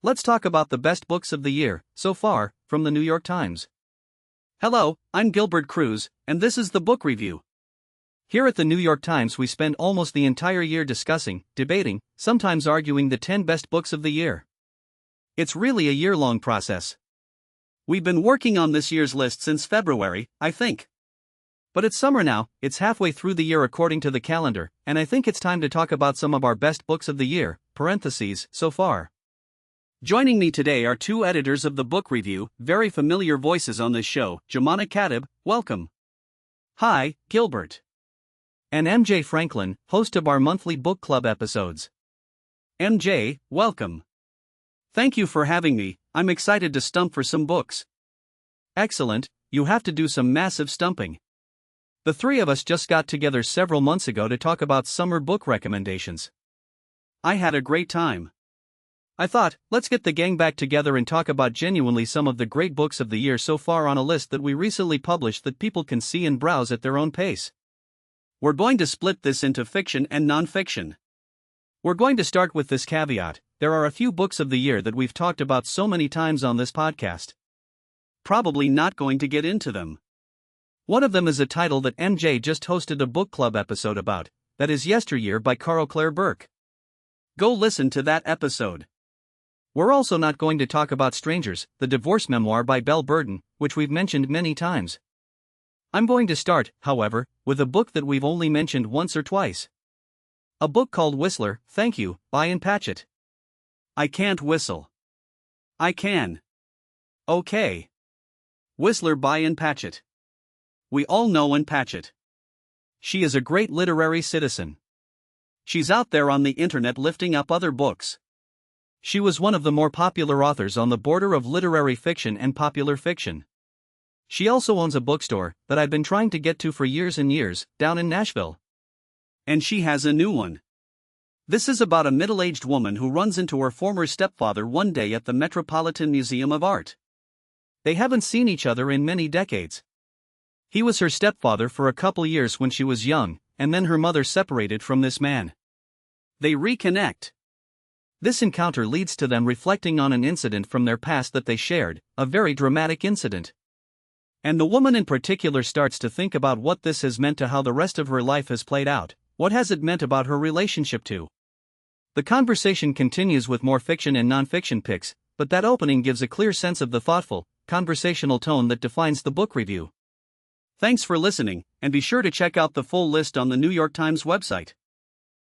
Let's talk about the best books of the year, so far, from the New York Times. Hello, I'm Gilbert Cruz, and this is the book review. Here at the New York Times, we spend almost the entire year discussing, debating, sometimes arguing the 10 best books of the year. It's really a year-long process. We've been working on this year's list since February, I think. But it's summer now, it's halfway through the year according to the calendar, and I think it's time to talk about some of our best books of the year, so far. Joining me today are two editors of the book review, very familiar voices on this show, Jumana Katib, welcome. Hi, Gilbert. And MJ Franklin, host of our monthly book club episodes. MJ, welcome. Thank you for having me, I'm excited to stump for some books. Excellent, you have to do some massive stumping. The three of us just got together several months ago to talk about summer book recommendations. I had a great time. I thought, let's get the gang back together and talk about genuinely some of the great books of the year so far on a list that we recently published that people can see and browse at their own pace. We're going to split this into fiction and non-fiction. We're going to start with this caveat: there are a few books of the year that we've talked about so many times on this podcast. Probably not going to get into them. One of them is a title that MJ just hosted a book club episode about, that is Yesteryear by Carl Clare Burke. Go listen to that episode. We're also not going to talk about Strangers, the divorce memoir by Belle Burden, which we've mentioned many times. I'm going to start, however, with a book that we've only mentioned once or twice. A book called Whistler, Thank You, by Ann Patchett. I can't whistle. I can. Okay. Whistler by Ann Patchett. We all know Ann Patchett. She is a great literary citizen. She's out there on the internet lifting up other books. She was one of the more popular authors on the border of literary fiction and popular fiction. She also owns a bookstore that I've been trying to get to for years and years, down in Nashville. And she has a new one. This is about a middle-aged woman who runs into her former stepfather one day at the Metropolitan Museum of Art. They haven't seen each other in many decades. He was her stepfather for a couple years when she was young, and then her mother separated from this man. They reconnect. This encounter leads to them reflecting on an incident from their past that they shared, a very dramatic incident. And the woman in particular starts to think about what this has meant to how the rest of her life has played out. What has it meant about her relationship to? The conversation continues with more fiction and non-fiction picks, but that opening gives a clear sense of the thoughtful, conversational tone that defines the book review. Thanks for listening, and be sure to check out the full list on the New York Times website.